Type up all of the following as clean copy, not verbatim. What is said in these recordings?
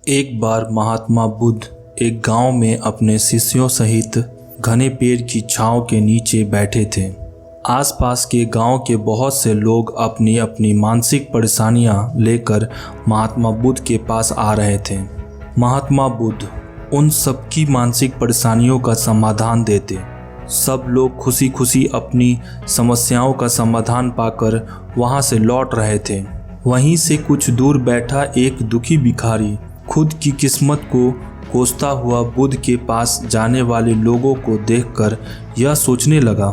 एक बार महात्मा बुद्ध एक गांव में अपने शिष्यों सहित घने पेड़ की छांव के नीचे बैठे थे। आसपास के गांव के बहुत से लोग अपनी अपनी मानसिक परेशानियां लेकर महात्मा बुद्ध के पास आ रहे थे। महात्मा बुद्ध उन सबकी मानसिक परेशानियों का समाधान देते। सब लोग खुशी खुशी अपनी समस्याओं का समाधान पाकर वहां से लौट रहे थे। वहीं से कुछ दूर बैठा एक दुखी भिखारी खुद की किस्मत को कोसता हुआ बुद्ध के पास जाने वाले लोगों को देखकर यह सोचने लगा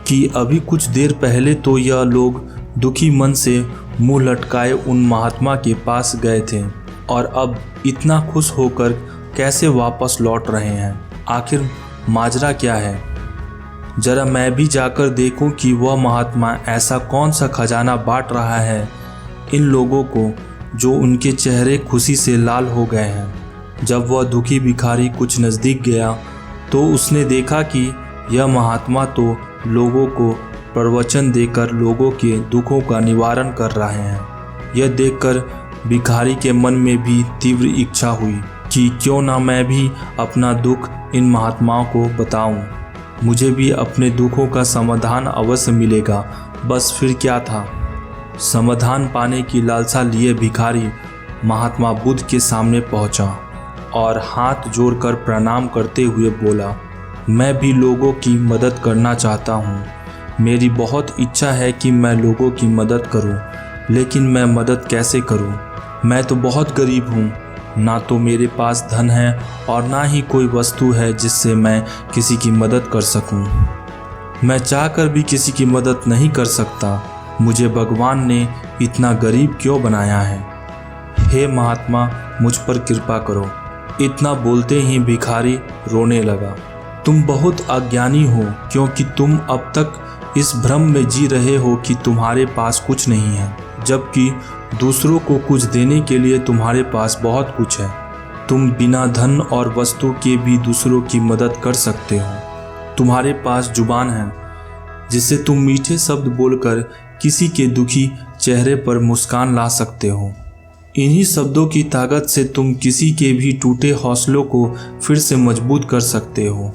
कि अभी कुछ देर पहले तो यह लोग दुखी मन से मुंह लटकाए उन महात्मा के पास गए थे और अब इतना खुश होकर कैसे वापस लौट रहे हैं। आखिर माजरा क्या है? जरा मैं भी जाकर देखूं कि वह महात्मा ऐसा कौन सा खजाना बांट रहा है इन लोगों को जो उनके चेहरे खुशी से लाल हो गए हैं। जब वह दुखी भिखारी कुछ नज़दीक गया तो उसने देखा कि यह महात्मा तो लोगों को प्रवचन देकर लोगों के दुखों का निवारण कर रहे हैं। यह देखकर भिखारी के मन में भी तीव्र इच्छा हुई कि क्यों ना मैं भी अपना दुख इन महात्माओं को बताऊं। मुझे भी अपने दुखों का समाधान अवश्य मिलेगा। बस फिर क्या था। समाधान पाने की लालसा लिए भिखारी महात्मा बुद्ध के सामने पहुंचा और हाथ जोड़कर प्रणाम करते हुए बोला, मैं भी लोगों की मदद करना चाहता हूँ। मेरी बहुत इच्छा है कि मैं लोगों की मदद करूँ, लेकिन मैं मदद कैसे करूँ? मैं तो बहुत गरीब हूँ। ना तो मेरे पास धन है और ना ही कोई वस्तु है जिससे मैं किसी की मदद कर सकूँ। मैं चाहकर भी किसी की मदद नहीं कर सकता। मुझे भगवान ने इतना गरीब क्यों बनाया है? हे महात्मा, मुझ पर कृपा करो। इतना बोलते ही भिखारी रोने लगा। तुम बहुत अज्ञानी हो, क्योंकि तुम अब तक इस भ्रम में जी रहे हो कि तुम्हारे पास कुछ नहीं है, जबकि दूसरों को कुछ देने के लिए तुम्हारे पास बहुत कुछ है। तुम बिना धन और वस्तु के भी दूसरों की मदद कर सकते हो। तुम्हारे पास जुबान है जिससे तुम मीठे शब्द बोलकर किसी के दुखी चेहरे पर मुस्कान ला सकते हो। इन्हीं शब्दों की ताकत से तुम किसी के भी टूटे हौसलों को फिर से मजबूत कर सकते हो।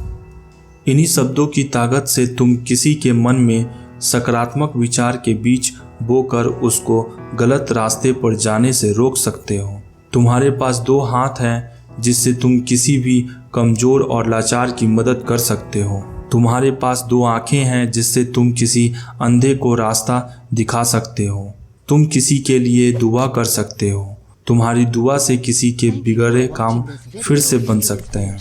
इन्हीं शब्दों की ताकत से तुम किसी के मन में सकारात्मक विचार के बीज बोकर उसको गलत रास्ते पर जाने से रोक सकते हो। तुम्हारे पास दो हाथ हैं जिससे तुम किसी भी कमजोर और लाचार की मदद कर सकते हो। तुम्हारे पास दो आंखें हैं जिससे तुम किसी अंधे को रास्ता दिखा सकते हो। तुम किसी के लिए दुआ कर सकते हो। तुम्हारी दुआ से किसी के बिगड़े काम फिर से बन सकते हैं।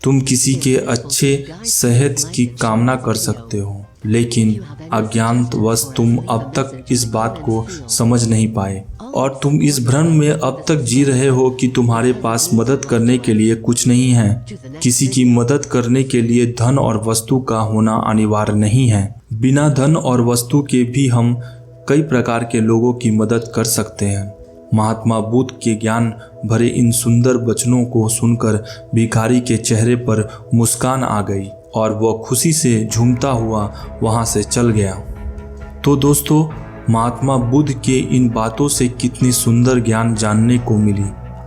तुम किसी के अच्छे सेहत की कामना कर सकते हो, लेकिन अज्ञानवश तुम अब तक इस बात को समझ नहीं पाए और तुम इस भ्रम में अब तक जी रहे हो कि तुम्हारे पास मदद करने के लिए कुछ नहीं है। किसी की मदद करने के लिए धन और वस्तु का होना अनिवार्य नहीं है। बिना धन और वस्तु के भी हम कई प्रकार के लोगों की मदद कर सकते हैं। महात्मा बुद्ध के ज्ञान भरे इन सुंदर वचनों को सुनकर भिखारी के चेहरे पर मुस्कान आ गई और वह खुशी से झूमता हुआ वहां से चल गया। तो दोस्तों, महात्मा बुद्ध के इन बातों से कितनी सुंदर ज्ञान जानने को मिली।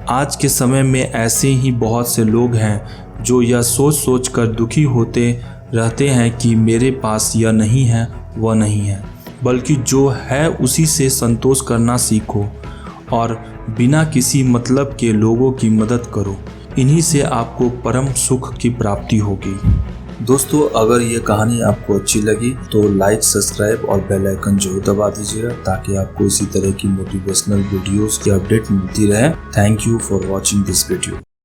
आज के समय में ऐसे ही बहुत से लोग हैं जो यह सोच सोच कर दुखी होते रहते हैं कि मेरे पास यह नहीं है, वह नहीं है, बल्कि जो है उसी से संतोष करना सीखो और बिना किसी मतलब के लोगों की मदद करो। इन्हीं से आपको परम सुख की प्राप्ति होगी। दोस्तों, अगर ये कहानी आपको अच्छी लगी तो लाइक, सब्सक्राइब और बेल आइकन जरूर दबा दीजिएगा ताकि आपको इसी तरह की मोटिवेशनल वीडियोस की अपडेट मिलती रहे। Thank you for watching this video.